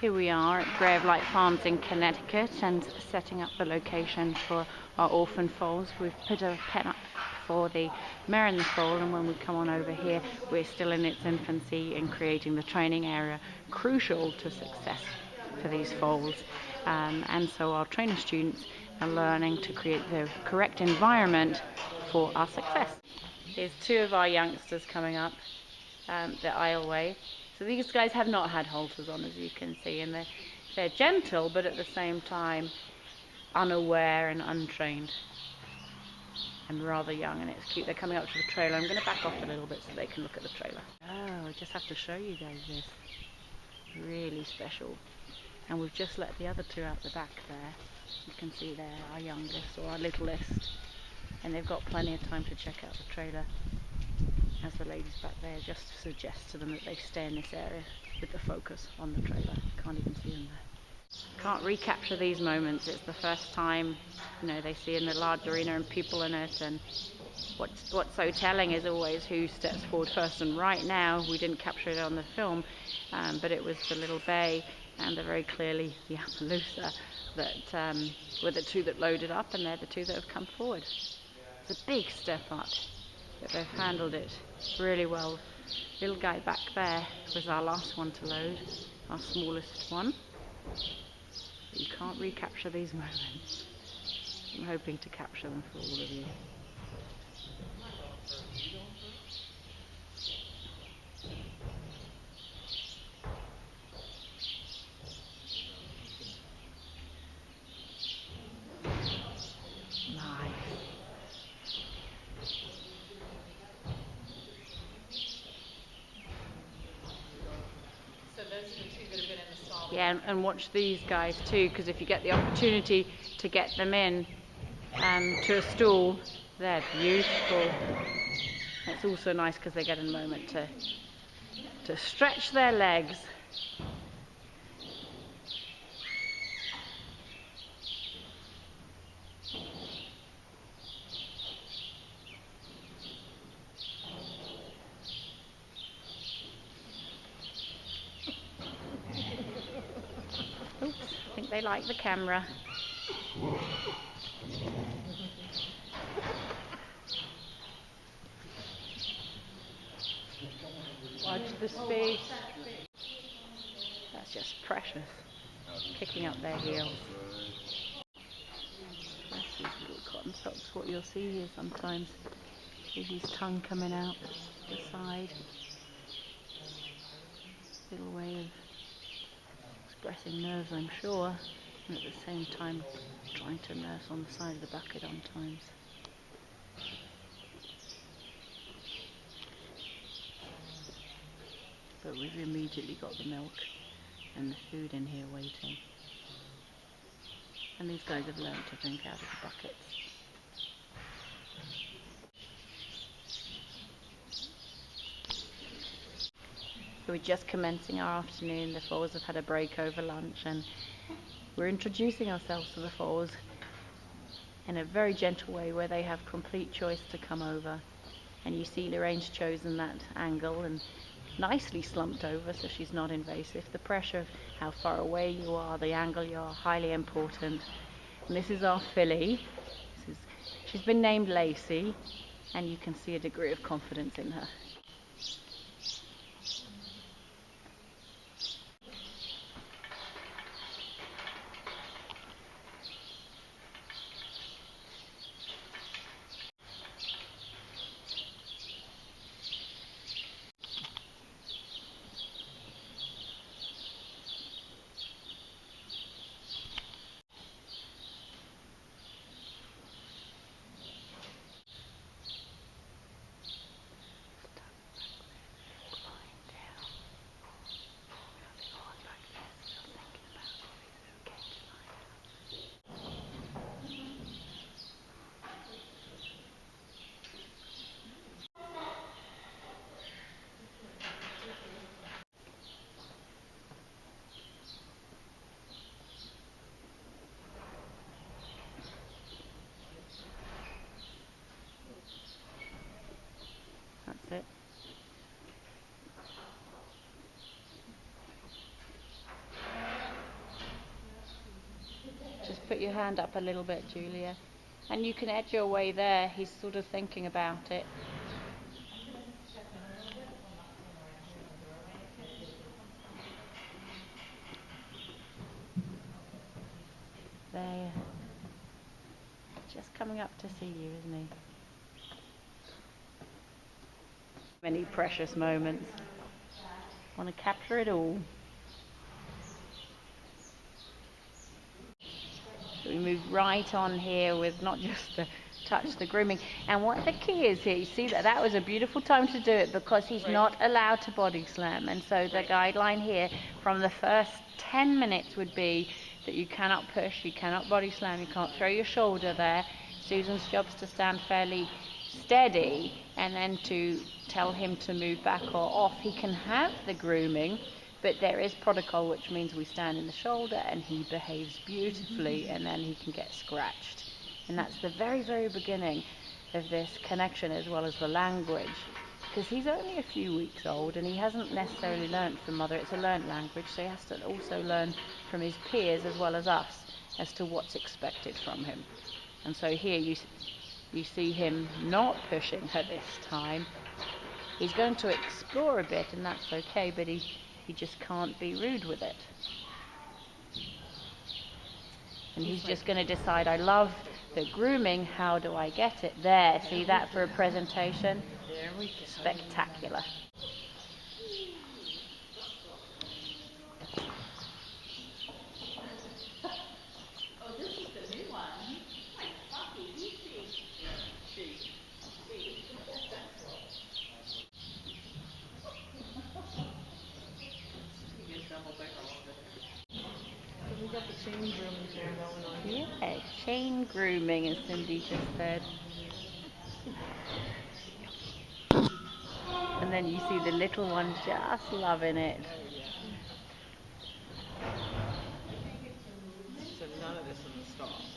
Here we are at Grave Light Farms in Connecticut and setting up the location for our orphan foals. We've put a pen up for the mare and the foal, and when we come on over here we're still in its infancy in creating the training area crucial to success for these foals. And so our trainer students are learning to create the correct environment for our success. Here's two of our youngsters coming up the aisleway. So these guys have not had halters on, as you can see, and they're gentle, but at the same time unaware and untrained and rather young, and it's cute. They're coming up to the trailer. I'm going to back off a little bit so they can look at the trailer. Oh, I just have to show you guys this. Really special. And we've just let the other two out the back there. You can see they're our youngest, or our littlest, and they've got plenty of time to check out the trailer, as the ladies back there just suggest to them that they stay in this area with the focus on the trailer. Can't even see them there. Can't recapture these moments. It's the first time, they see in the large arena and people in it, and what's so telling is always who steps forward first. And right now, we didn't capture it on the film, but it was the little bay and very clearly the Appaloosa that were the two that loaded up, and they're the two that have come forward. It's a big step up, but they've handled it really well. Little guy back there was our last one to load, our smallest one. But you can't recapture these moments. I'm hoping to capture them for all of you. Yeah, and watch these guys too, because if you get the opportunity to get them in to a stool, they're beautiful. It's also nice because they get a moment to stretch their legs. Oops, I think they like the camera. Watch the space. That's just precious. Kicking up their heels. That's these little cotton socks. What you'll see here sometimes is his tongue coming out the side. Little way of expressing nerves, I'm sure, and at the same time trying to nurse on the side of the bucket on times. But we've immediately got the milk and the food in here waiting. And these guys have learned to drink out of the buckets. So we're just commencing our afternoon. The foals have had a break over lunch, and we're introducing ourselves to the foals in a very gentle way where they have complete choice to come over. And you see Lorraine's chosen that angle and nicely slumped over so she's not invasive. The pressure of how far away you are, the angle you are, highly important. And this is our filly. She's been named Lacey, and you can see a degree of confidence in her. put your hand up a little bit, Julia. And you can edge your way there. He's sort of thinking about it. There. Just coming up to see you, isn't he? Many precious moments. Want to capture it all. So we move right on here with not just the touch, the grooming. And what the key is here, you see that was a beautiful time to do it because he's not allowed to body slam. And so the guideline here from the first 10 minutes would be that you cannot push, you cannot body slam, you can't throw your shoulder there. Susan's job is to stand fairly steady and then to tell him to move back or off. He can have the grooming, but there is protocol, which means we stand in the shoulder and he behaves beautifully, and then he can get scratched. And that's the very, very beginning of this connection, as well as the language, because he's only a few weeks old and he hasn't necessarily learnt from mother. It's a learnt language, so he has to also learn from his peers as well as us as to what's expected from him. And so here you see him not pushing her this time. He's going to explore a bit, and that's okay, but he just can't be rude with it. And he's just going to decide, I love the grooming, how do I get it? There, see that for a presentation? Spectacular. We got the chain grooming thing going on here. Yeah, chain grooming, as Cindy just said. And then you see the little one just loving it. So none of this in the stall.